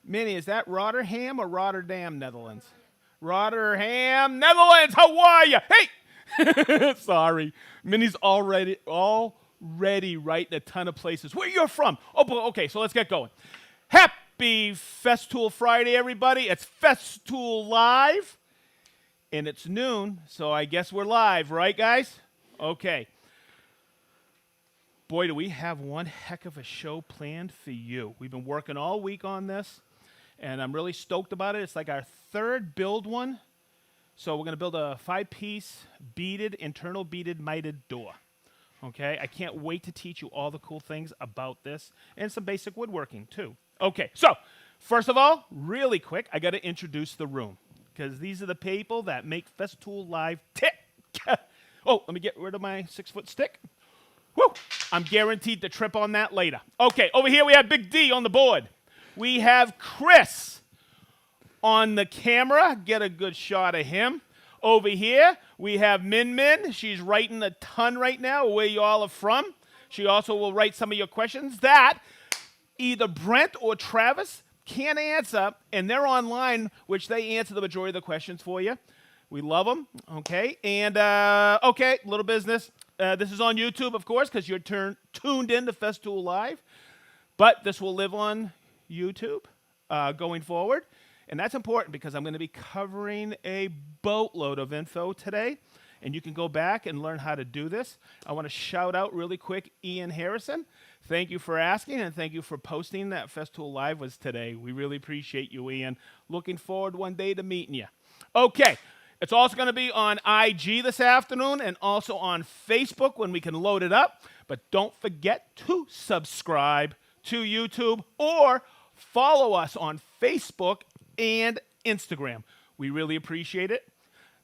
Minnie, is that Rotterdam or Rotterdam, Netherlands? Rotterdam, Netherlands. How are you? Hey, sorry. Minnie's already writing a ton of places. Where you're from? Oh, okay. So let's get going. Happy Festool Friday, everybody. It's Festool Live, and it's noon, so I guess we're live, right, guys? Okay. Boy, do we have one heck of a show planned for you. We've been working all week on this, and I'm really stoked about it. It's like our third build one. So we're going to build a 5-piece internal beaded mitered door. Okay, I can't wait to teach you all the cool things about this and some basic woodworking too. Okay, so first of all, really quick, I got to introduce the room because these are the people that make Festool Live tick. Oh, let me get rid of my 6-foot stick. Woo! I'm guaranteed to trip on that later. Okay, over here we have Big D on the board. We have Chris on the camera. Get a good shot of him. Over here, we have Min Min. She's writing a ton right now where you all are from. She also will write some of your questions that either Brent or Travis can't answer, and they're online, which they answer the majority of the questions for you. We love them, okay? And, okay, little business. This is on YouTube, of course, because you're tuned in to Festool Live. But this will live on YouTube going forward. And that's important because I'm going to be covering a boatload of info today. And you can go back and learn how to do this. I want to shout out really quick Ian Harrison. Thank you for asking, and thank you for posting that Festool Live was today. We really appreciate you, Ian. Looking forward one day to meeting you. Okay. It's also going to be on IG this afternoon and also on Facebook when we can load it up. But don't forget to subscribe to YouTube or follow us on Facebook and Instagram. We really appreciate it.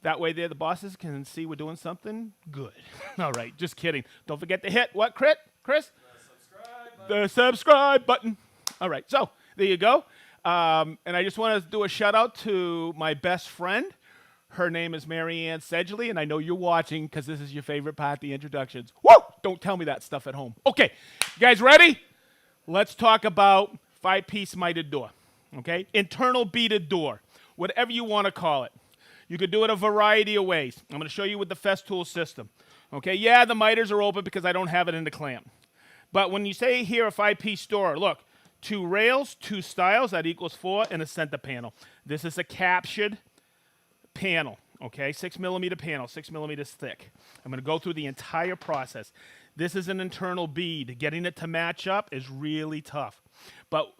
That way there the bosses can see we're doing something good. All right, just kidding. Don't forget to hit what, Chris? The subscribe button. All right, so there you go. And I just want to do a shout out to my best friend. Her name is Mary Ann Sedgley, and I know you're watching because this is your favorite part, the introductions. Woo! Don't tell me that stuff at home. Okay, you guys ready? Let's talk about 5-piece mitered door, okay? Internal beaded door, whatever you want to call it. You could do it a variety of ways. I'm going to show you with the Festool system, okay? Yeah, the miters are open because I don't have it in the clamp. But when you say here a 5-piece door, look, 2 rails, 2 stiles, that equals 4, and a center panel. This is a captured panel, okay? 6mm panel, 6 millimeters thick. I'm going to go through the entire process. This is an internal bead. Getting it to match up is really tough. But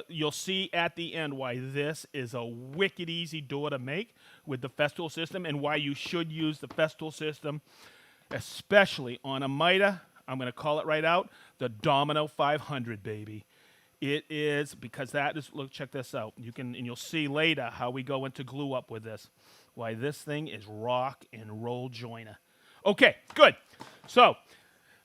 you'll see at the end why this is a wicked easy door to make with the Festool system and why you should use the Festool system, especially on a miter. I'm going to call it right out, the Domino 500, baby. It is, because that is, look, check this out. You can, and you'll see later how we go into glue up with this. Why this thing is rock and roll joiner. Okay, good. So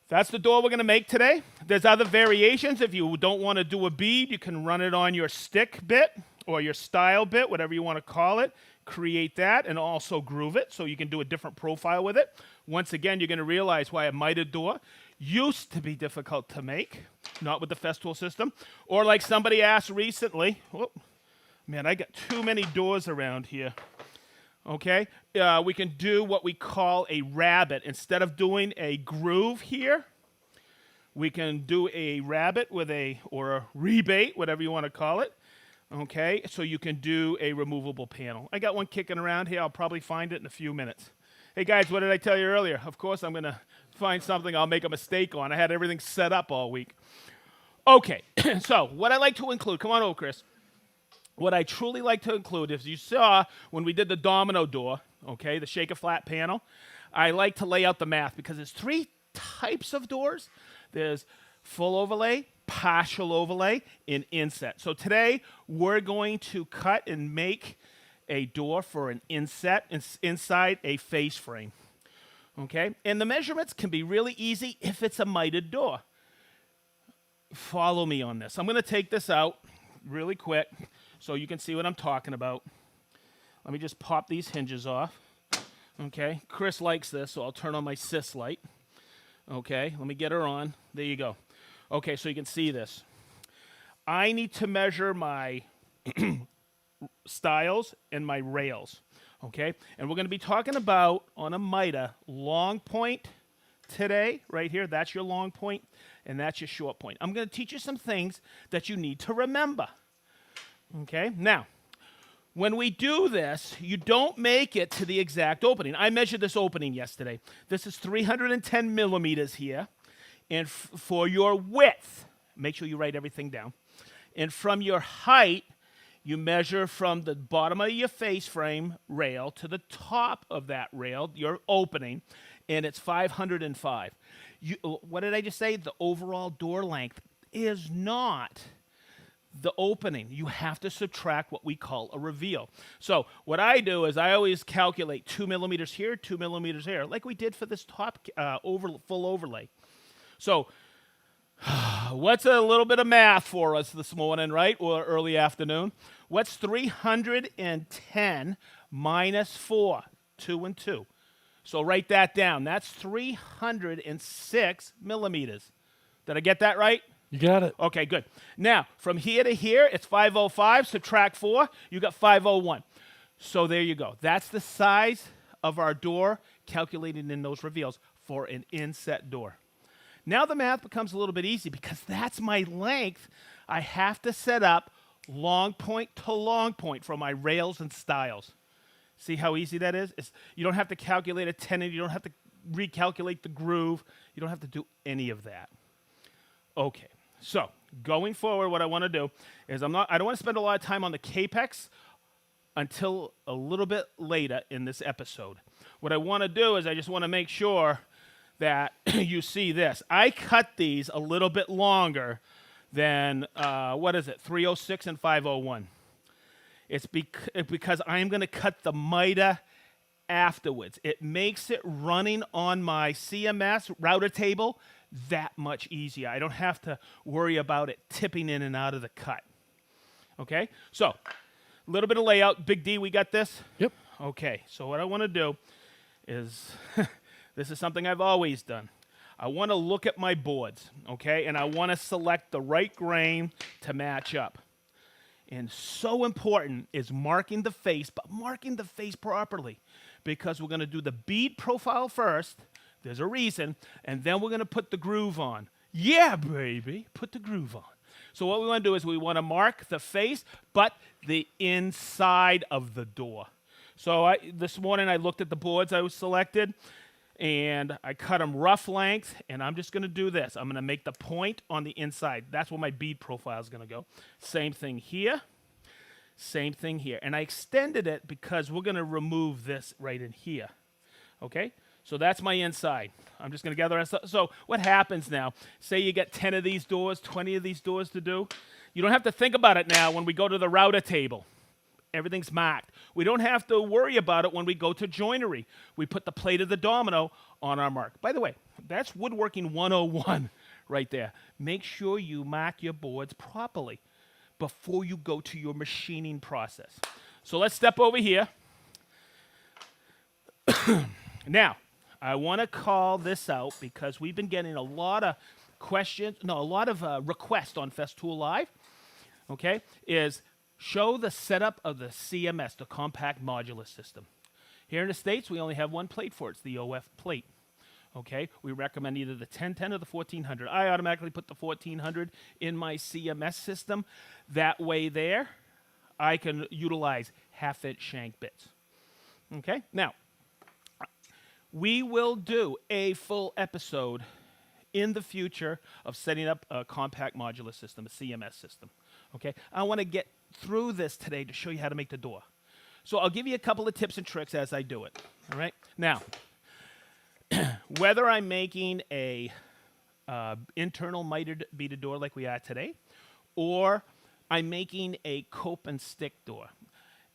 that's the door we're going to make today. There's other variations. If you don't want to do a bead, you can run it on your stick bit or your style bit, whatever you want to call it. Create that and also groove it so you can do a different profile with it. Once again, you're going to realize why a mitered door used to be difficult to make, not with the Festool system. Or like somebody asked recently, oh, man, I got too many doors around here. Okay, we can do what we call a rabbet. Instead of doing a groove here, we can do a rabbet with or a rebate, whatever you want to call it. Okay, so you can do a removable panel. I got one kicking around here. I'll probably find it in a few minutes. Hey guys, what did I tell you earlier? Of course, I'm going to find something I'll make a mistake on. I had everything set up all week. Okay, so what I like to include, come on over, Chris. What I truly like to include, as you saw when we did the Domino door, okay, the shaker flat panel, I like to lay out the math because there's 3 types of doors. There's full overlay, partial overlay, and inset. So today we're going to cut and make a door for an inset inside a face frame, okay? And the measurements can be really easy if it's a mitered door. Follow me on this. I'm going to take this out really quick so you can see what I'm talking about. Let me just pop these hinges off. Okay, Chris likes this, so I'll turn on my sis light. Okay, let me get her on. There you go. Okay, so you can see this. I need to measure my stiles and my rails. Okay, and we're going to be talking about on a miter long point today, right here. That's your long point, and that's your short point. I'm going to teach you some things that you need to remember. Okay, now, when we do this, you don't make it to the exact opening. I measured this opening yesterday. This is 310 millimeters here, and for your width, make sure you write everything down, and from your height, you measure from the bottom of your face frame rail to the top of that rail, your opening, and it's 505. What did I just say? The overall door length is not the opening. You have to subtract what we call a reveal. So what I do is I always calculate 2 millimeters here, 2 millimeters here, like we did for this top full overlay. So what's a little bit of math for us this morning, right? Or early afternoon. What's 310 minus 4? 2 and 2. So write that down. That's 306 millimeters. Did I get that right? You got it. Okay, good. Now, from here to here, it's 505. Subtract 4. You got 501. So there you go. That's the size of our door calculated in those reveals for an inset door. Now the math becomes a little bit easy because that's my length. I have to set up long point to long point for my rails and stiles. See how easy that is? You don't have to calculate a tenon. You don't have to recalculate the groove. You don't have to do any of that. Okay, so going forward, what I want to do is I don't want to spend a lot of time on the Kapex until a little bit later in this episode. What I want to do is I just want to make sure that you see this. I cut these a little bit longer than, 306 and 501. It's because I'm going to cut the miter afterwards. It makes it running on my CMS router table that much easier. I don't have to worry about it tipping in and out of the cut. Okay? So, a little bit of layout. Big D, we got this? Yep. Okay, so what I want to do is, this is something I've always done. I want to look at my boards, okay? And I want to select the right grain to match up. And so important is marking the face, but marking the face properly. Because we're going to do the bead profile first. There's a reason. And then we're going to put the groove on. Yeah, baby, put the groove on. So what we want to do is we want to mark the face, but the inside of the door. So this morning I looked at the boards I was selected, and I cut them rough length, and I'm just going to do this. I'm going to make the point on the inside. That's where my bead profile is going to go. Same thing here. Same thing here. And I extended it because we're going to remove this right in here. Okay? So that's my inside. I'm just going to gather. So what happens now? Say you get 10 of these doors, 20 of these doors to do. You don't have to think about it now when we go to the router table. Everything's marked. We don't have to worry about it when we go to joinery. We put the plate of the domino on our mark. By the way, that's woodworking 101 right there. Make sure you mark your boards properly before you go to your machining process. So let's step over here. Now, I want to call this out because we've been getting a lot of requests on Festool Live. Okay, is show the setup of the CMS, the compact modular system. Here in the States, we only have one plate for it. It's the OF plate. Okay, we recommend either the 1010 or the 1400. I automatically put the 1400 in my CMS system. That way there, I can utilize half-inch shank bits. Okay, now, we will do a full episode in the future of setting up a compact modular system, a CMS system. Okay, I want to get through this today to show you how to make the door. So I'll give you a couple of tips and tricks as I do it. All right, now, whether I'm making a internal mitered beaded door like we are today, or I'm making a cope and stick door.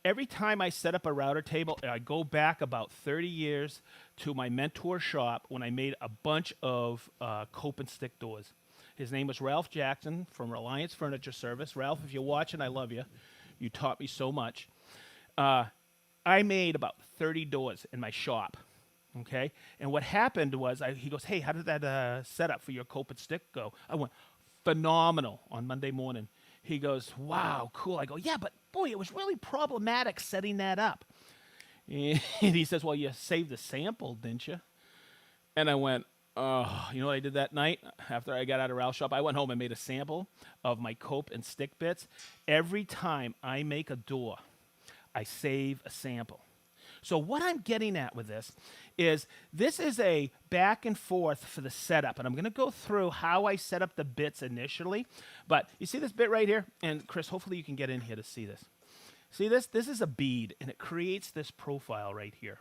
Every time I set up a router table, I go back about 30 years to my mentor shop when I made a bunch of cope and stick doors. His name was Ralph Jackson from Reliance Furniture Service. Ralph, if you're watching, I love you. You taught me so much. I made about 30 doors in my shop. Okay, and what happened was, he goes, hey, how did that setup for your cope and stick go? I went, phenomenal on Monday morning. He goes, wow, cool. I go, yeah, but boy, it was really problematic setting that up. And he says, well, you saved the sample, didn't you? And I went, oh, you know what I did that night after I got out of Ralph's shop? I went home and made a sample of my cope and stick bits. Every time I make a door, I save a sample. So what I'm getting at with this is a back and forth for the setup. And I'm going to go through how I set up the bits initially. But you see this bit right here? And Chris, hopefully you can get in here to see this. See this? This is a bead, and it creates this profile right here.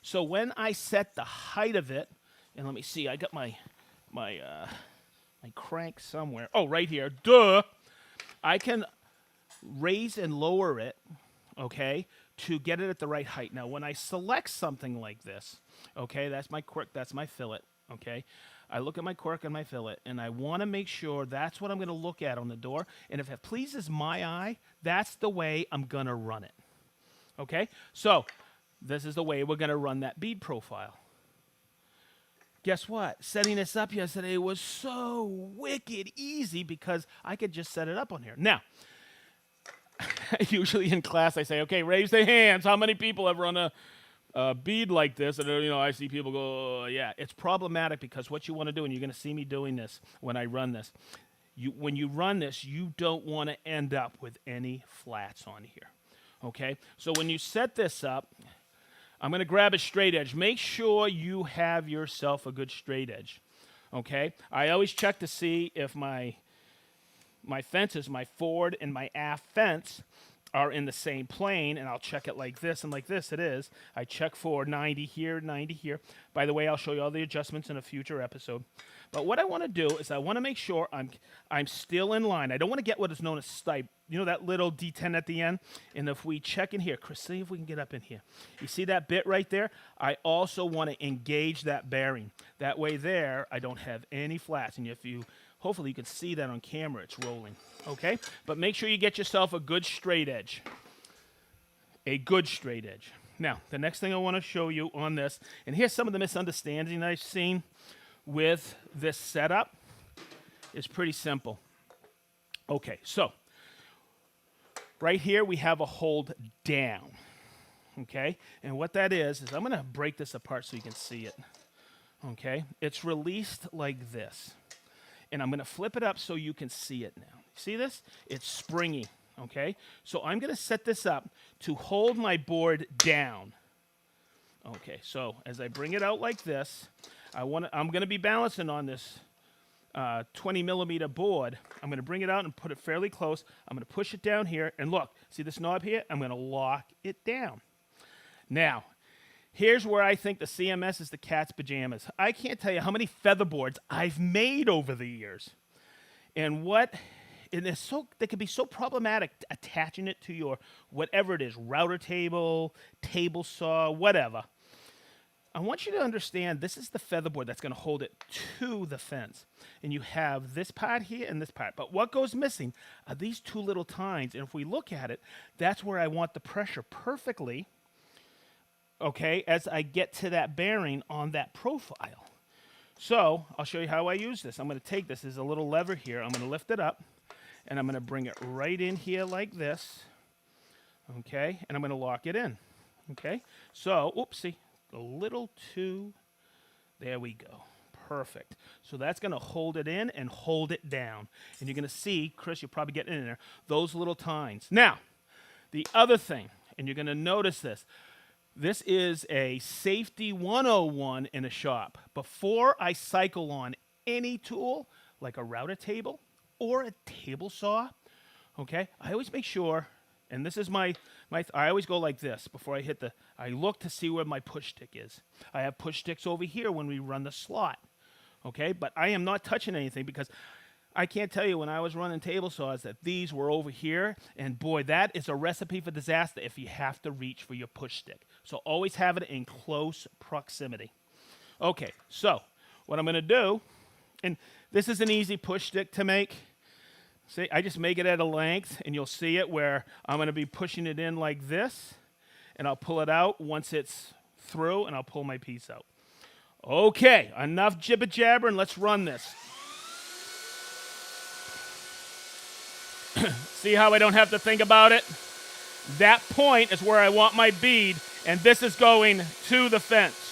So when I set the height of it, and let me see, I got my crank somewhere. Oh, right here. Duh! I can raise and lower it, okay, to get it at the right height. Now, when I select something like this, okay, that's my quirk, that's my fillet, okay, I look at my quirk and my fillet, and I want to make sure that's what I'm going to look at on the door, and if it pleases my eye, that's the way I'm going to run it, okay? So, this is the way we're going to run that bead profile. Guess what? Setting this up yesterday was so wicked easy because I could just set it up on here. Now, usually in class I say, okay, raise their hands. How many people have run a bead like this? And I see people go, oh, yeah. It's problematic because what you want to do, and you're going to see me doing this when I run this, when you run this, you don't want to end up with any flats on here, okay? So when you set this up, I'm going to grab a straight edge. Make sure you have yourself a good straight edge, okay? I always check to see if my fences, my forward and my aft fence are in the same plane, and I'll check it like this, and like this it is. I check for 90 here, 90 here. By the way, I'll show you all the adjustments in a future episode. But what I want to do is I want to make sure I'm still in line. I don't want to get what is known as stipe. You know that little D10 at the end? And if we check in here, Chris, see if we can get up in here. You see that bit right there? I also want to engage that bearing. That way there, I don't have any flats. And hopefully you can see that on camera, it's rolling, okay? But make sure you get yourself a good straight edge. A good straight edge. Now, the next thing I want to show you on this, and here's some of the misunderstanding I've seen with this setup, is pretty simple. Okay, so right here we have a hold down, okay? And what that is I'm going to break this apart so you can see it, okay? It's released like this. And I'm going to flip it up so you can see it now. See this? It's springy, okay? So I'm going to set this up to hold my board down. Okay, so as I bring it out like this, I'm going to be balancing on this 20 millimeter board. I'm going to bring it out and put it fairly close. I'm going to push it down here, and look, see this knob here? I'm going to lock it down. Now, here's where I think the CMS is the cat's pajamas. I can't tell you how many featherboards I've made over the years. And they can be so problematic attaching it to your whatever it is, router table, table saw, whatever. I want you to understand this is the featherboard that's going to hold it to the fence. And you have this part here and this part. But what goes missing are these two little tines. And if we look at it, that's where I want the pressure perfectly, okay, as I get to that bearing on that profile. So I'll show you how I use this. I'm going to take this. There's a little lever here. I'm going to lift it up, and I'm going to bring it right in here like this, okay, and I'm going to lock it in, okay. So, oopsie, a little too, there we go. Perfect. So that's going to hold it in and hold it down. And you're going to see, Chris, you're probably getting in there, those little tines. Now, the other thing, and you're going to notice this, this is a safety 101 in a shop. Before I cycle on any tool, like a router table or a table saw, okay, I always make sure, and this is I always go like this before I hit I look to see where my push stick is. I have push sticks over here when we run the slot, okay, but I am not touching anything because I can't tell you when I was running table saws that these were over here, and boy, that is a recipe for disaster if you have to reach for your push stick. So always have it in close proximity. Okay, so what I'm going to do, and this is an easy push stick to make. See, I just make it at a length, and you'll see it where I'm going to be pushing it in like this, and I'll pull it out once it's through, and I'll pull my piece out. Okay, enough jibber-jabber, and let's run this. See how I don't have to think about it? That point is where I want my bead, and this is going to the fence.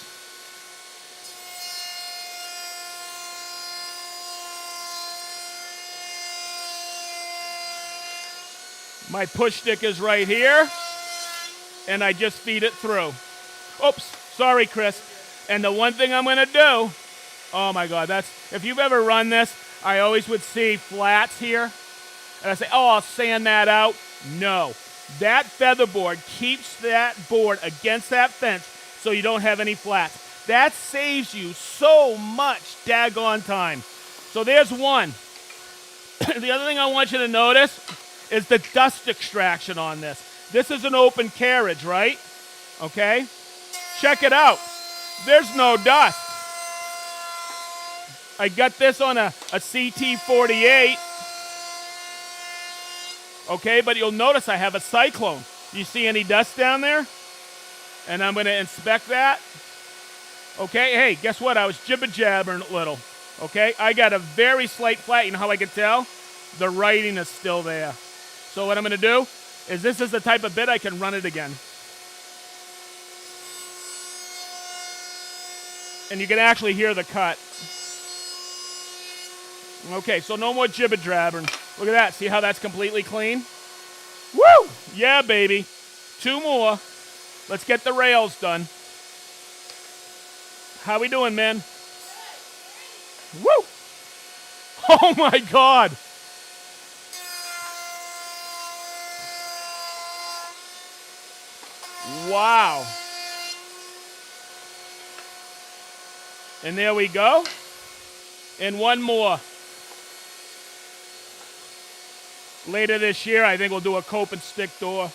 My push stick is right here, and I just feed it through. Oops, sorry, Chris. And the one thing I'm going to do, oh my God, if you've ever run this, I always would see flats here, and I say, oh, I'll sand that out. No, that featherboard keeps that board against that fence so you don't have any flats. That saves you so much daggone time. So there's one. The other thing I want you to notice is the dust extraction on this. This is an open carriage, right? Okay? Check it out. There's no dust. I got this on a CT48. Okay, but you'll notice I have a cyclone. Do you see any dust down there? And I'm going to inspect that. Okay, hey, guess what? I was jibber-jabbering a little. Okay, I got a very slight flat. You know how I can tell? The writing is still there. So what I'm going to do is this is the type of bit I can run it again. And you can actually hear the cut. Okay, so no more jibber-jabbering. Look at that. See how that's completely clean? Woo! Yeah, baby. 2 more. Let's get the rails done. How we doing, man? Woo! Oh, my God. Wow. And there we go. And one more. Later this year, I think we'll do a cope and stick door.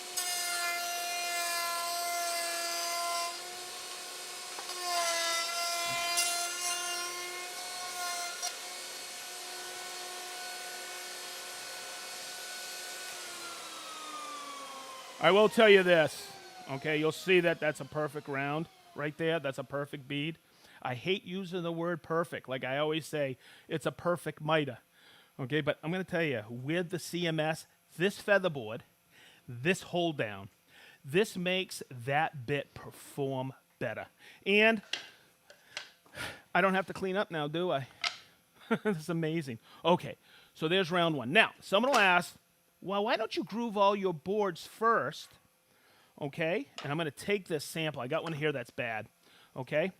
I will tell you this, okay? You'll see that that's a perfect round right there. That's a perfect bead. I hate using the word perfect. Like I always say, it's a perfect miter. Okay, but I'm going to tell you, with the CMS, this featherboard, this hold down, this makes that bit perform better. And I don't have to clean up now, do I? That's amazing. Okay, so there's round one. Now, someone will ask, well, why don't you groove all your boards first? Okay, and I'm going to take this sample. I got one here that's bad. Okay,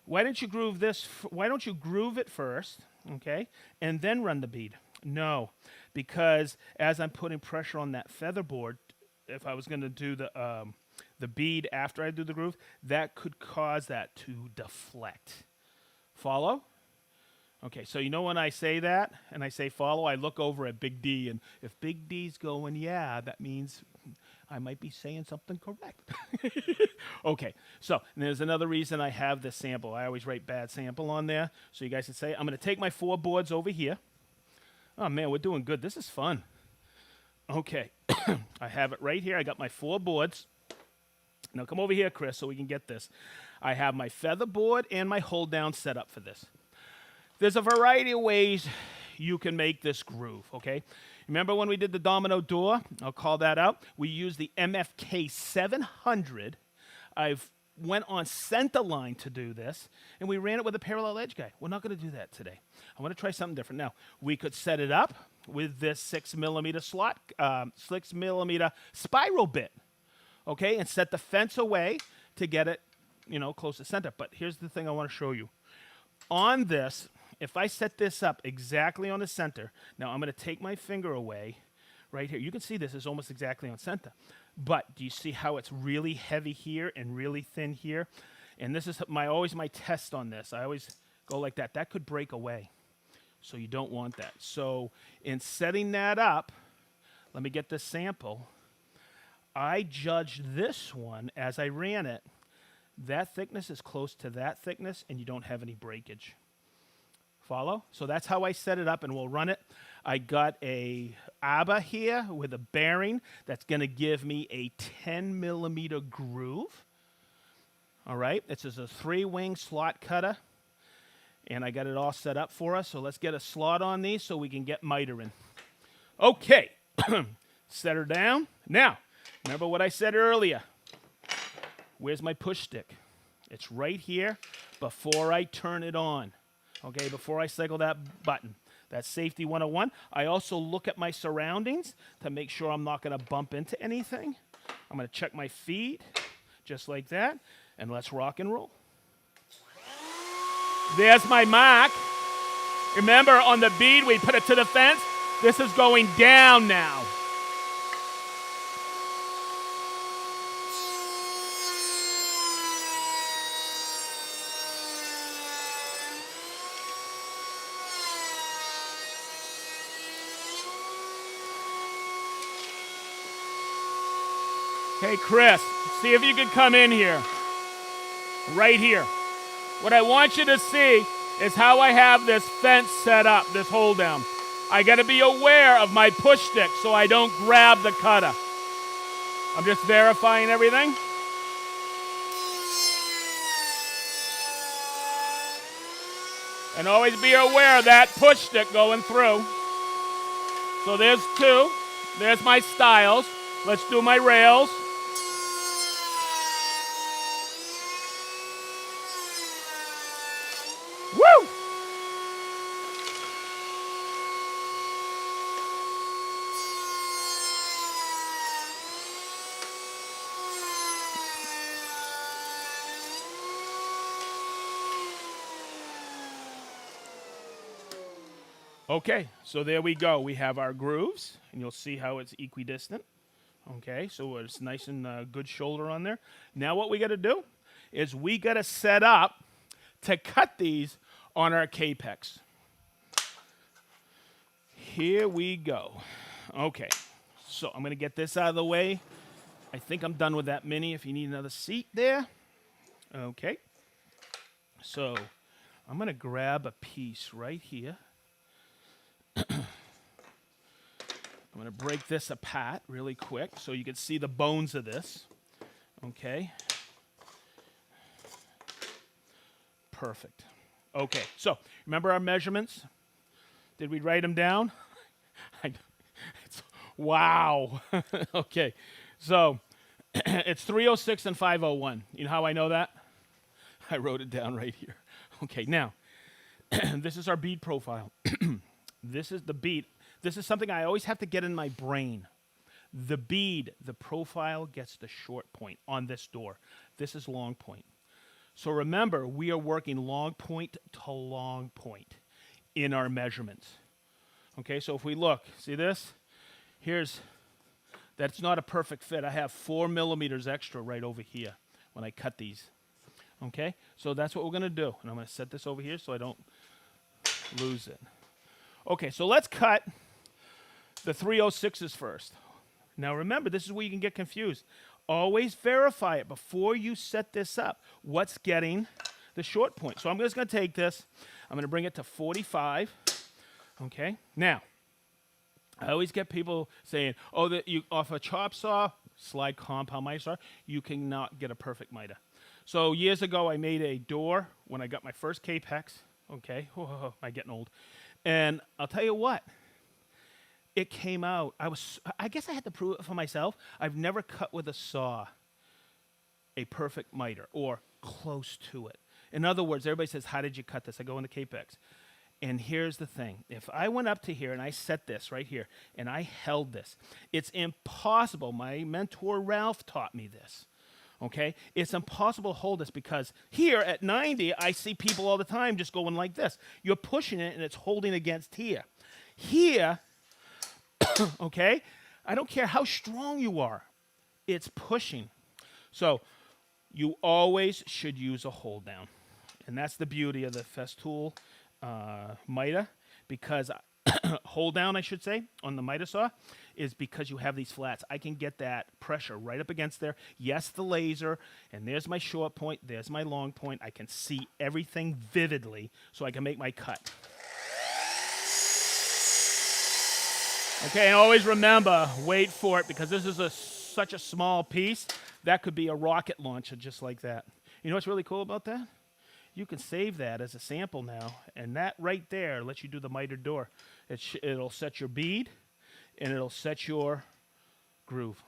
why don't you groove this? Why don't you groove it first? Okay, and then run the bead. No, because as I'm putting pressure on that featherboard, if I was going to do the bead after I do the groove, that could cause that to deflect. Follow? Okay, so you know when I say that and I say follow, I look over at Big D, and if Big D's going, yeah, that means I might be saying something correct. Okay, so there's another reason I have this sample. I always write bad sample on there, so you guys can say, I'm going to take my 4 boards over here. Oh, man, we're doing good. This is fun. Okay, I have it right here. I got my 4 boards. Now come over here, Chris, so we can get this. I have my feather board and my hold down set up for this. There's a variety of ways you can make this groove, okay? Remember when we did the Domino door? I'll call that out. We used the MFK 700. I've went on center line to do this, and we ran it with a parallel edge guide. We're not going to do that today. I want to try something different. Now, we could set it up with this 6mm slot, 6mm spiral bit, okay, and set the fence away to get it, close to center. But here's the thing I want to show you. On this, if I set this up exactly on the center, now I'm going to take my finger away right here. You can see this is almost exactly on center. But do you see how it's really heavy here and really thin here? And this is always my test on this. I always go like that. That could break away. So you don't want that. So in setting that up, let me get this sample. I judged this one as I ran it. That thickness is close to that thickness, and you don't have any breakage. Follow? So that's how I set it up, and we'll run it. I got a ABBA here with a bearing that's going to give me a 10mm groove. All right, this is a 3-wing slot cutter, and I got it all set up for us. So let's get a slot on these so we can get mitering. Okay, Set her down. Now, remember what I said earlier. Where's my push stick? It's right here before I turn it on. Okay, before I cycle that button. That's safety 101. I also look at my surroundings to make sure I'm not going to bump into anything. I'm going to check my feet, just like that, and let's rock and roll. There's my mark. Remember, on the bead, we put it to the fence. This is going down now. Hey, Chris, see if you can come in here. Right here. What I want you to see is how I have this fence set up, this hold down. I got to be aware of my push stick so I don't grab the cutter. I'm just verifying everything. And always be aware of that push stick going through. So there's two. There's my stiles. Let's do my rails. Woo! Okay, so there we go. We have our grooves, and you'll see how it's equidistant. Okay, so it's nice and good shoulder on there. Now what we got to do is we got to set up to cut these on our Kapex. Here we go. Okay, so I'm going to get this out of the way. I think I'm done with that mini if you need another seat there. Okay, so I'm going to grab a piece right here. I'm going to break this apart really quick so you can see the bones of this. Okay. Perfect. Okay, so remember our measurements? Did we write them down? Wow. Okay, so it's 306 and 501. You know how I know that? I wrote it down right here. Okay, now, this is our bead profile. This is the bead. This is something I always have to get in my brain. The bead, the profile gets the short point on this door. This is long point. So remember, we are working long point to long point in our measurements. Okay, so if we look, see this? That's not a perfect fit. I have 4 millimeters extra right over here when I cut these. Okay, so that's what we're going to do. And I'm going to set this over here so I don't lose it. Okay, so let's cut the 306s first. Now remember, this is where you can get confused. Always verify it before you set this up. What's getting the short point? So I'm just going to take this. I'm going to bring it to 45. Okay, now, I always get people saying, oh, that you off a chop saw, slide compound miter saw, you cannot get a perfect miter. So years ago, I made a door when I got my first Kapex. Okay, I'm getting old. And I'll tell you what, it came out. I guess I had to prove it for myself. I've never cut with a saw a perfect miter or close to it. In other words, everybody says, how did you cut this? I go into Kapex. And here's the thing. If I went up to here and I set this right here and I held this, it's impossible. My mentor Ralph taught me this. Okay? It's impossible to hold this because here at 90, I see people all the time just going like this. You're pushing it and it's holding against here. Here, okay, I don't care how strong you are. It's pushing. So you always should use a hold down. And that's the beauty of the Festool miter, because hold down, I should say, on the miter saw, is because you have these flats. I can get that pressure right up against there. Yes, the laser, and there's my short point, there's my long point. I can see everything vividly so I can make my cut. Okay, and always remember, wait for it, because this is such a small piece. That could be a rocket launcher just like that. You know what's really cool about that? You can save that as a sample now, and that right there lets you do the mitered door. It'll set your bead, and it'll set your groove.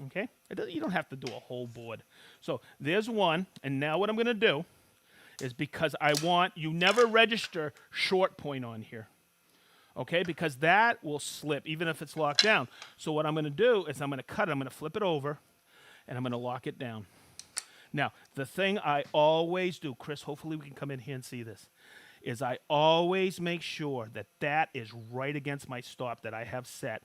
Okay? You don't have to do a whole board. So there's one, and now what I'm going to do is, because I want, you never register short point on here. Okay? Because that will slip even if it's locked down. So what I'm going to do is I'm going to cut it, I'm going to flip it over, and I'm going to lock it down. Now, the thing I always do, Chris, hopefully we can come in here and see this, is I always make sure that that is right against my stop that I have set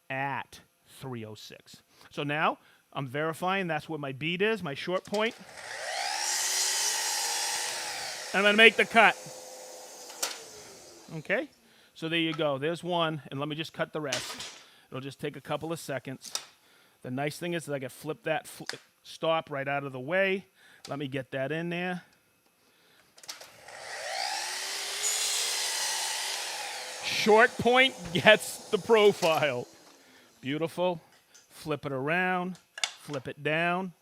at 306. So now I'm verifying that's where my bead is, my short point. And I'm going to make the cut. Okay? So there you go. There's one, and let me just cut the rest. It'll just take a couple of seconds. The nice thing is that I can flip that stop right out of the way. Let me get that in there. Short point gets the profile. Beautiful. Flip it around. Flip it down.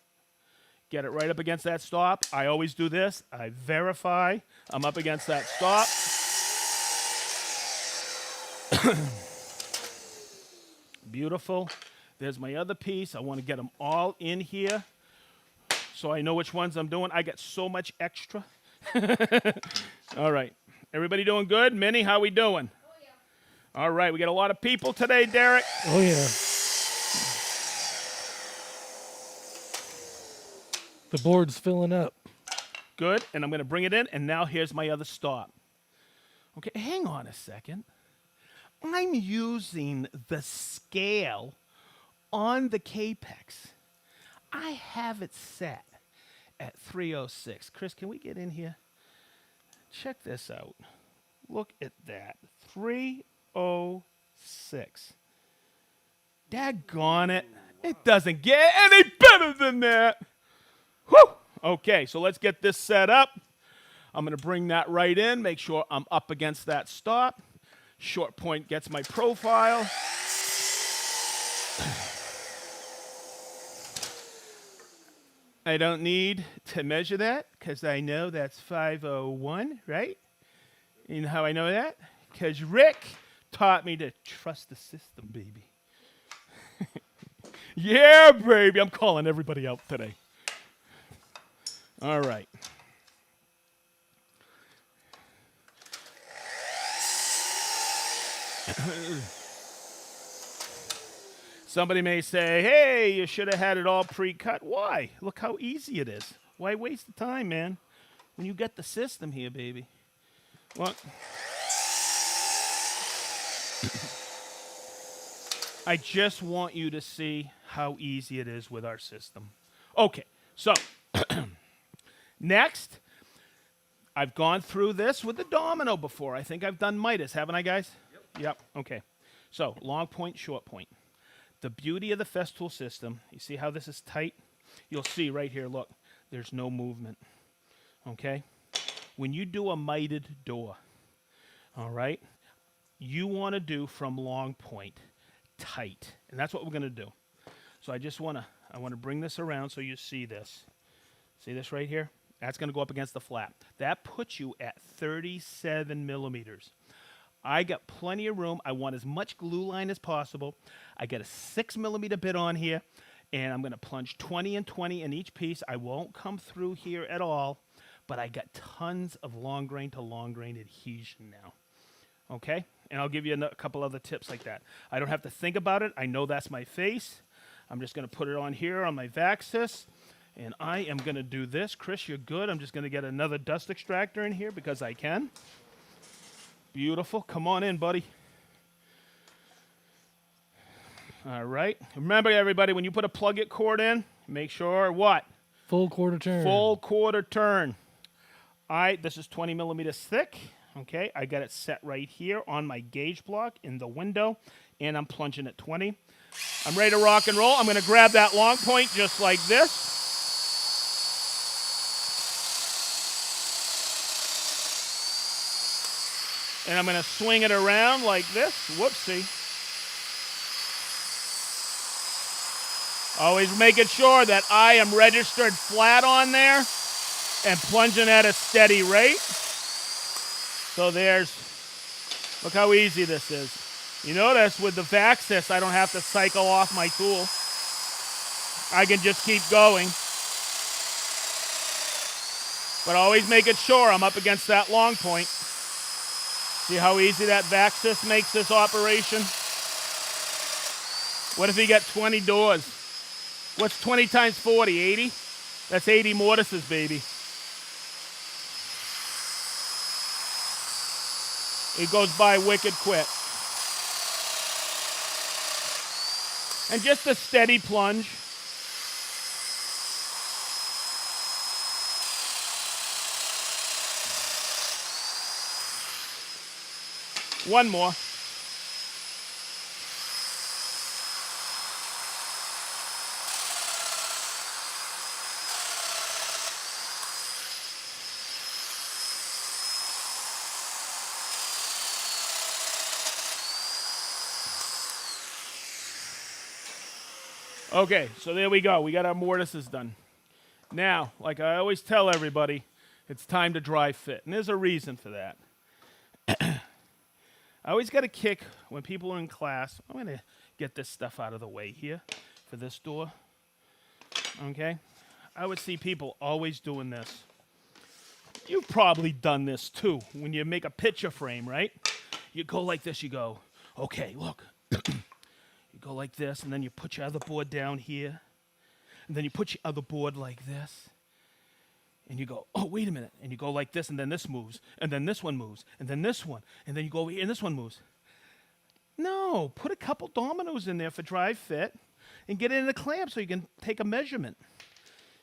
Get it right up against that stop. I always do this. I verify. I'm up against that stop. Beautiful. There's my other piece. I want to get them all in here so I know which ones I'm doing. I get so much extra. All right. Everybody doing good? Minnie, how we doing? Oh, yeah. All right. We got a lot of people today, Derek. Oh, yeah. The board's filling up. Good. And I'm going to bring it in. And now here's my other stop. Okay. Hang on a second. I'm using the scale on the Kapex. I have it set at 306. Chris, can we get in here? Check this out. Look at that. 306. Daggone it. It doesn't get any better than that. Whew. Okay, so let's get this set up. I'm going to bring that right in, make sure I'm up against that stop. Short point gets my profile. I don't need to measure that because I know that's 501, right? You know how I know that? Because Rick taught me to trust the system, baby. Yeah, baby. I'm calling everybody out today. All right. Somebody may say, hey, you should have had it all pre-cut. Why? Look how easy it is. Why waste the time, man, when you get the system here, baby? Well, I just want you to see how easy it is with our system. Okay, so next, I've gone through this with the Domino before. I think I've done Midas, haven't I, guys? Yep. Okay. So long point, short point. The beauty of the Festool system, you see how this is tight? You'll see right here, look, there's no movement. Okay? When you do a mitered door, all right, you want to do from long point tight. And that's what we're going to do. So I want to bring this around so you see this. See this right here? That's going to go up against the flap. That puts you at 37 millimeters. I got plenty of room. I want as much glue line as possible. I got a 6 millimeter bit on here, and I'm going to plunge 20 and 20 in each piece. I won't come through here at all, but I got tons of long grain to long grain adhesion now. Okay? And I'll give you a couple other tips like that. I don't have to think about it. I know that's my face. I'm just going to put it on here on my Vaxis, and I am going to do this. Chris, you're good. I'm just going to get another dust extractor in here because I can. Beautiful. Come on in, buddy. All right. Remember, everybody, when you put a plug-it cord in, make sure what? Full quarter turn. Full quarter turn. All right. This is 20 millimeters thick. Okay. I got it set right here on my gauge block in the window, and I'm plunging at 20. I'm ready to rock and roll. I'm going to grab that long point just like this. And I'm going to swing it around like this. Whoopsie. Always making sure that I am registered flat on there and plunging at a steady rate. So look how easy this is. You notice with the Vaxis, I don't have to cycle off my tool. I can just keep going. But always making sure I'm up against that long point. See how easy that Vaxis makes this operation? What if you got 20 doors? What's 20 times 40? 80? That's 80 mortises, baby. It goes by wicked quick. And just a steady plunge. One more. Okay, so there we go. We got our mortises done. Now, like I always tell everybody, it's time to dry fit. And there's a reason for that. I always got a kick when people are in class. I'm going to get this stuff out of the way here for this door. Okay? I would see people always doing this. You've probably done this too. When you make a picture frame, right? You go like this, you go, okay, look. You go like this, and then you put your other board down here. And then you put your other board like this. And you go, oh, wait a minute. And you go like this, and then this moves. And then this one moves. And then this one. And then you go over here, and this one moves. No, put a couple dominoes in there for dry fit. And get it in the clamp so you can take a measurement.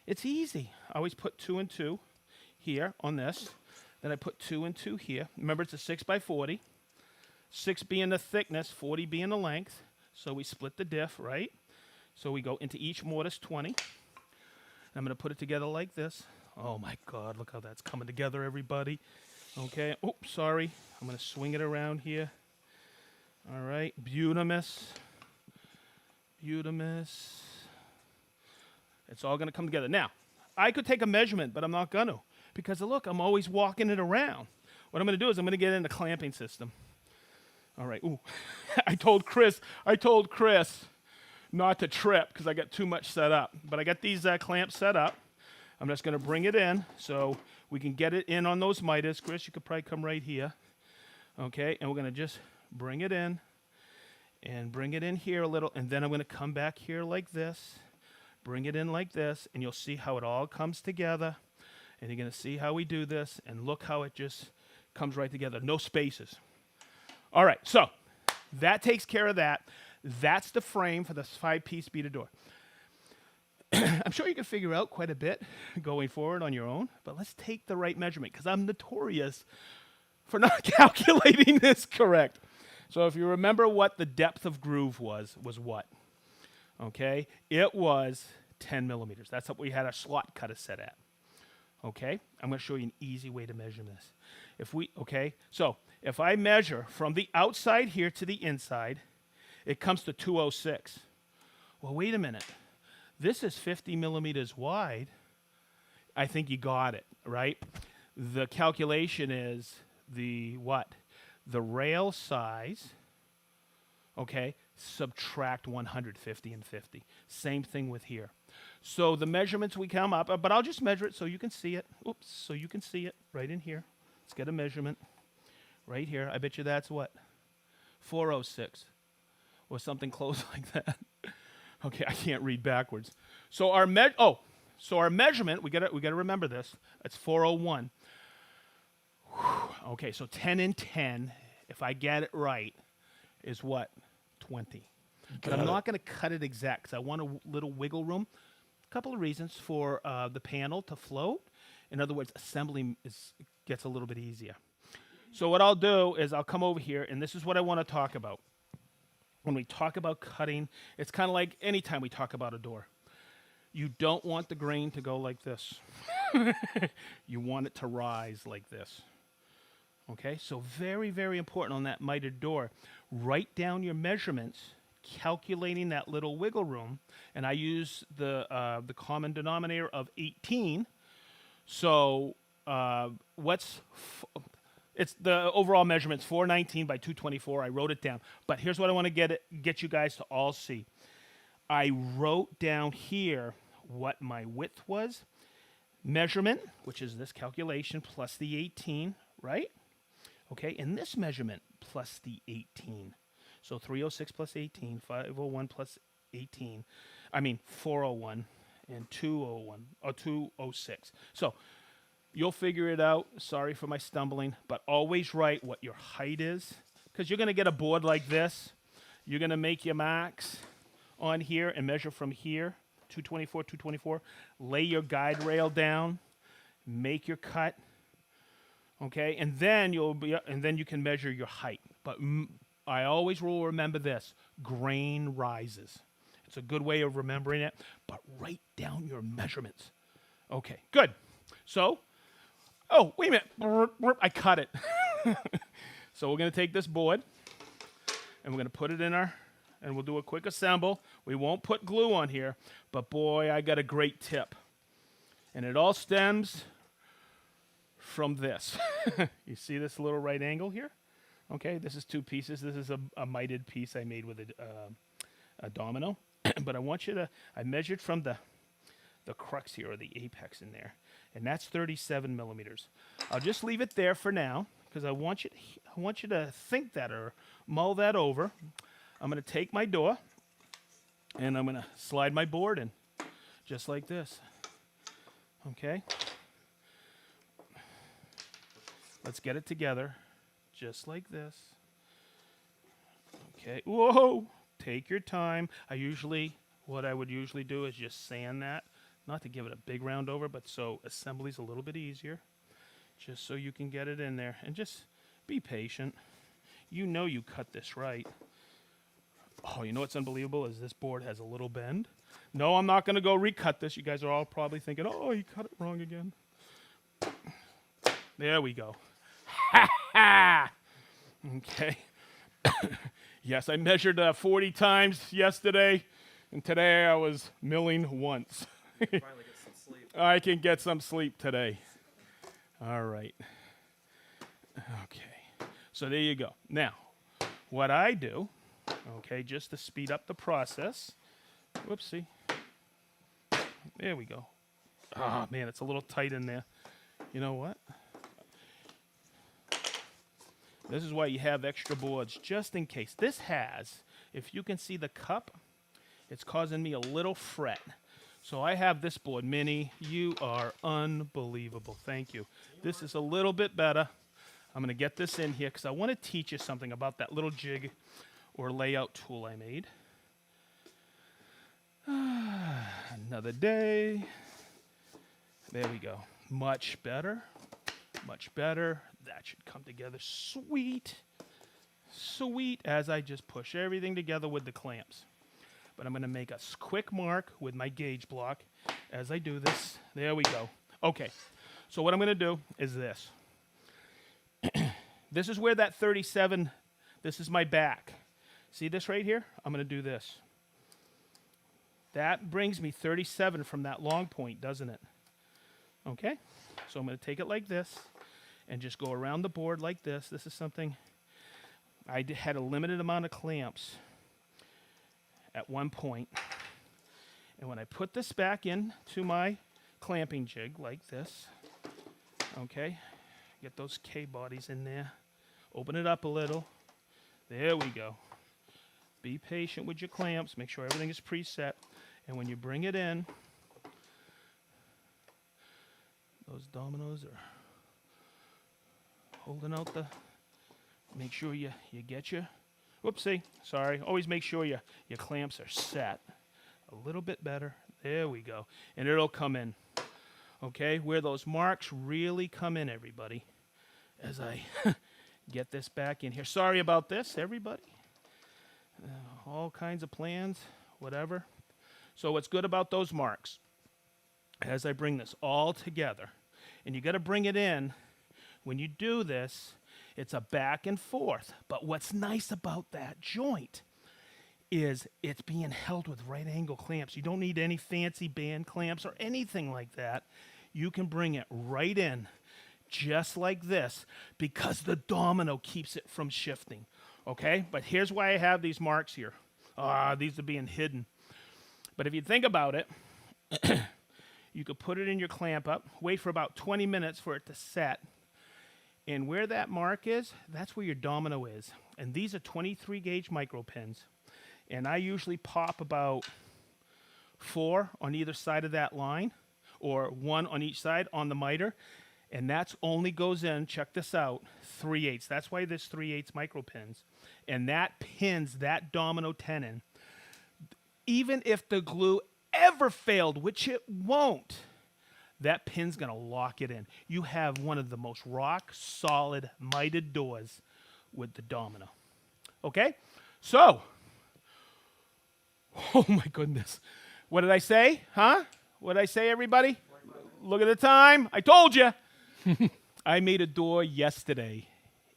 It's easy. I always put 2 and 2 here on this. Then I put 2 and 2 here. Remember, it's a 6 by 40. 6 being the thickness, 40 being the length. So we split the diff, right? So we go into each mortise 20. I'm going to put it together like this. Oh, my God. Look how that's coming together, everybody. Okay. Oops, sorry. I'm going to swing it around here. All right. Butamus. Butamus. It's all going to come together. Now, I could take a measurement, but I'm not going to. Because, look, I'm always walking it around. What I'm going to do is I'm going to get in the clamping system. All right. Ooh. I told Chris not to trip because I got too much set up. But I got these clamps set up. I'm just going to bring it in so we can get it in on those miters. Chris, you could probably come right here. Okay. And we're going to just bring it in and bring it in here a little. And then I'm going to come back here like this. Bring it in like this. And you'll see how it all comes together. And you're going to see how we do this. And look how it just comes right together. No spaces. All right, so that takes care of that. That's the frame for this 5-piece beaded door. I'm sure you can figure out quite a bit going forward on your own, but let's take the right measurement because I'm notorious for not calculating this correct. So if you remember what the depth of groove was what? Okay, it was 10 millimeters. That's what we had our slot cutter set at. Okay, I'm going to show you an easy way to measure this. If I measure from the outside here to the inside, it comes to 206. Well, wait a minute. This is 50 millimeters wide. I think you got it, right? The calculation is the what? The rail size, okay, subtract 150 and 50. Same thing with here. So the measurements we come up, but I'll just measure it so you can see it. Oops, so you can see it right in here. Let's get a measurement right here. I bet you that's what? 406 or something close like that. Okay, I can't read backwards. So our measurement, we got to remember this. It's 401. Okay, so 10 and 10, if I get it right, is what? 20. But I'm not going to cut it exact because I want a little wiggle room. A couple of reasons for the panel to float. In other words, assembly gets a little bit easier. So what I'll do is I'll come over here, and this is what I want to talk about. When we talk about cutting, it's kind of like anytime we talk about a door. You don't want the grain to go like this. You want it to rise like this. Okay, so very, very important on that mitered door. Write down your measurements, calculating that little wiggle room, and I use the common denominator of 18. So It's the overall measurement's 419 by 224. I wrote it down. But here's what I want to get you guys to all see. I wrote down here what my width was, measurement, which is this calculation, plus the 18, right? Okay, and this measurement plus the 18. So 306 plus 18, 501 plus 18. I mean 401 and 201 or 206. So you'll figure it out. Sorry for my stumbling, but always write what your height is, because you're going to get a board like this. You're going to make your marks on here and measure from here, 224, 224. Lay your guide rail down, make your cut. Okay, and then you can measure your height. But I always will remember this: grain rises. It's a good way of remembering it. But write down your measurements. Okay, good. So, oh wait a minute, I cut it. So we're gonna take this board and we're gonna put it in and we'll do a quick assemble. We won't put glue on here, but boy, I got a great tip, and it all stems from this. You see this little right angle here? Okay, this is 2 pieces. This is a mitered piece I made with a Domino. But I want you to, I measured from the crux here, or the apex in there, and that's 37 millimeters. I'll just leave it there for now, because I want you to think that or mull that over. I'm going to take my door, and I'm going to slide my board in, just like this. Okay? Let's get it together, just like this. Okay, whoa, take your time. What I would usually do is just sand that, not to give it a big round over, but so assembly's a little bit easier, just so you can get it in there. And just be patient. You know you cut this right. Oh, you know what's unbelievable is this board has a little bend. No, I'm not going to go recut this. You guys are all probably thinking, oh, you cut it wrong again. There we go. Ha ha! Okay. Yes, I measured 40 times yesterday, and today I was milling once. Finally get some sleep. I can get some sleep today. All right. Okay. So there you go. Now, what I do, okay, just to speed up the process. Whoopsie. There we go. Oh, man, it's a little tight in there. You know what? This is why you have extra boards, just in case. This has, if you can see the cup, it's causing me a little fret. So I have this board. Minnie, you are unbelievable. Thank you. This is a little bit better. I'm going to get this in here because I want to teach you something about that little jig or layout tool I made. Another day. There we go. Much better. Much better. That should come together sweet. Sweet as I just push everything together with the clamps. But I'm going to make a quick mark with my gauge block as I do this. There we go. Okay. So what I'm going to do is this. This is where that 37, this is my back. See this right here? I'm going to do this. That brings me 37 from that long point, doesn't it? Okay? So I'm going to take it like this and just go around the board like this. This is something, I had a limited amount of clamps at one point. And when I put this back into my clamping jig like this, okay, get those K bodies in there, open it up a little. There we go. Be patient with your clamps. Make sure everything is preset. And when you bring it in, those dominoes are holding out the, make sure you get your, whoopsie, sorry. Always make sure your clamps are set a little bit better. There we go. And it'll come in. Okay, where those marks really come in, everybody, as I get this back in here. Sorry about this, everybody. All kinds of plans, whatever. So what's good about those marks, as I bring this all together, and you got to bring it in, when you do this, it's a back and forth. But what's nice about that joint is it's being held with right angle clamps. You don't need any fancy band clamps or anything like that. You can bring it right in. just like this, because the domino keeps it from shifting. Okay? But here's why I have these marks here. These are being hidden. But if you think about it, you could put it in your clamp up, wait for about 20 minutes for it to set. And where that mark is, that's where your domino is. And these are 23 gauge micro pins. And I usually pop about 4 on either side of that line, or 1 on each side on the miter. And that's only goes in, check this out, 3/8. That's why there's 3/8 micro pins. And that pins that domino tenon. Even if the glue ever failed, which it won't, that pin's going to lock it in. You have one of the most rock solid mitered doors with the domino. Okay? So, oh my goodness. What did I say? Huh? What did I say, everybody? Look at the time. I told you. I made a door yesterday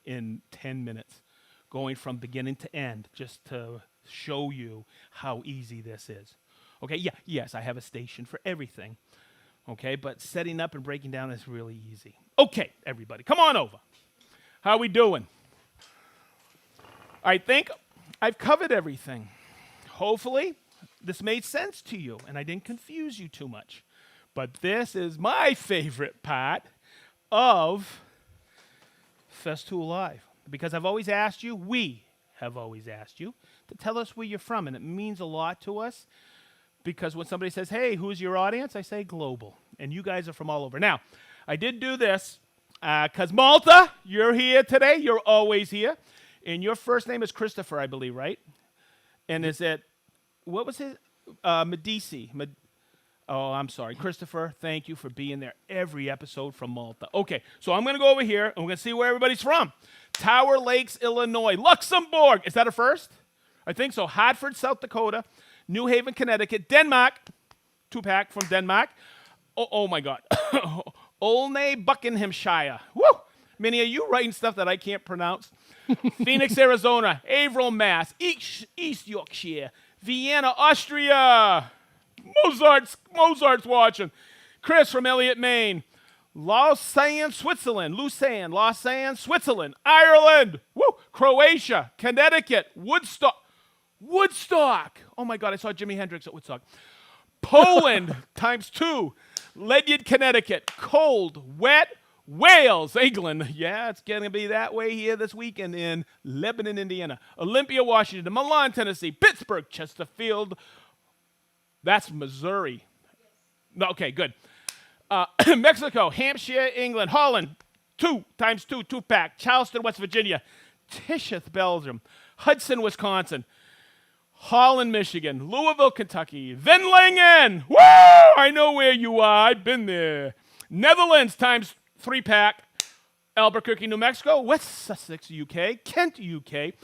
in 10 minutes, going from beginning to end, just to show you how easy this is. Okay, yes, I have a station for everything. Okay, but setting up and breaking down is really easy. Okay, everybody, come on over. How we doing? I think I've covered everything. Hopefully, this made sense to you and I didn't confuse you too much. But this is my favorite part of Festool Live, because I've always asked you, we have always asked you, to tell us where you're from, and it means a lot to us, because when somebody says, hey, who's your audience? I say global, and you guys are from all over. Now, I did do this because Malta, you're here today. You're always here, and your first name is Christopher, I believe, right? And is it, what was it? Medici. Oh, I'm sorry. Christopher, thank you for being there every episode from Malta. Okay, so I'm going to go over here, and we're going to see where everybody's from. Tower Lakes, Illinois. Luxembourg. Is that a first? I think so. Hartford, South Dakota. New Haven, Connecticut. Denmark. 2-pack from Denmark. Oh my God. Olney, Buckinghamshire. Woo! Many of you writing stuff that I can't pronounce. Phoenix, Arizona. Averill, Mass. East Yorkshire. Vienna, Austria. Mozart's watching. Chris from Elliott, Maine. Lausanne, Switzerland. Ireland. Woo! Croatia. Connecticut. Woodstock. Oh my God, I saw Jimi Hendrix at Woodstock. Poland ×2. Ledyard, Connecticut. Cold, wet. Wales, England. Yeah, it's going to be that way here this weekend in Lebanon, Indiana. Olympia, Washington. Milan, Tennessee. Pittsburgh, Chesterfield. That's Missouri. No, okay, good. Mexico, Hampshire, England, Holland, 2x2 Charleston, West Virginia, Tisheth, Belgium, Hudson, Wisconsin, Holland, Michigan, Louisville, Kentucky, Vinlingen. Woo! I know where you are. I've been there. Netherlands ×3, Albuquerque, New Mexico, West Sussex, UK, Kent, UK,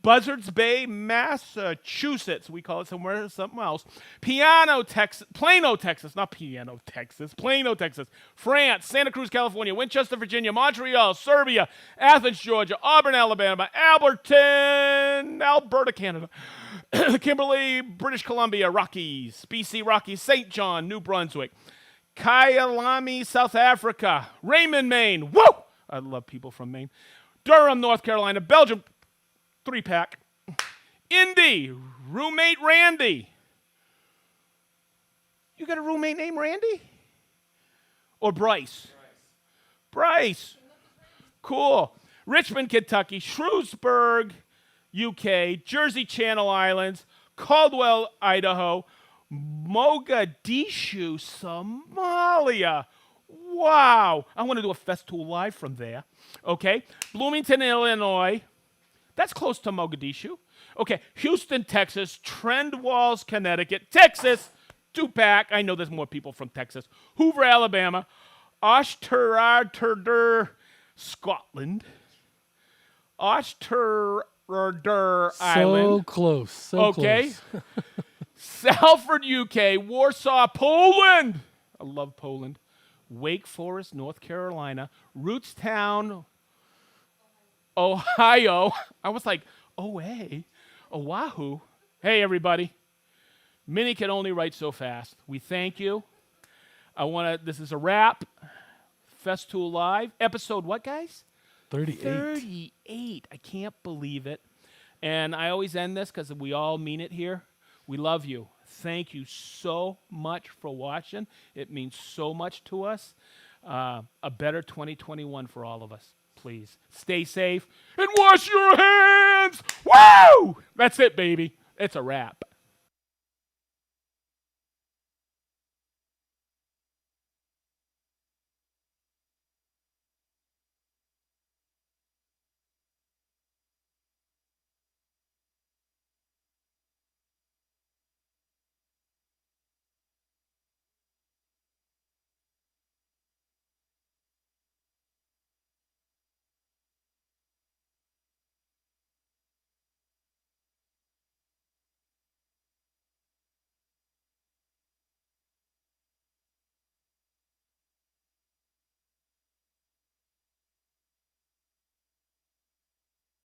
Buzzards Bay, Massachusetts. We call it somewhere something else. Plano, Texas. Plano, Texas. France, Santa Cruz, California, Winchester, Virginia, Montreal, Serbia, Athens, Georgia, Auburn, Alabama, Alberta, Canada, Kimberley, British Columbia, Rockies, BC Rockies, St. John, New Brunswick, Kyalami, South Africa, Raymond, Maine. Woo! I love people from Maine. Durham, North Carolina, Belgium, 3-pack. Indy, roommate Randy. You got a roommate named Randy? Or Bryce? Bryce. Cool. Richmond, Kentucky, Shrewsbury, UK, Jersey Channel Islands, Caldwell, Idaho, Mogadishu, Somalia. Wow. I want to do a Festool Live from there. Okay. Bloomington, Illinois. That's close to Mogadishu. Okay, Houston, Texas, Trend Walls, Connecticut, Texas, 2-pack. I know there's more people from Texas. Hoover, Alabama, Osterarder, Scotland, Osterarder Island. So close. Okay. Close. Salford, UK, Warsaw, Poland. I love Poland. Wake Forest, North Carolina, Rootstown, Ohio. I was like, Oahu. Hey, everybody. Minnie can only write so fast. We thank you. This is a wrap. Festool Live. Episode what, guys? 38. 38. I can't believe it. And I always end this because we all mean it here. We love you. Thank you so much for watching. It means so much to us. A better 2021 for all of us. Please stay safe and wash your hands. Woo! That's it, baby. It's a wrap.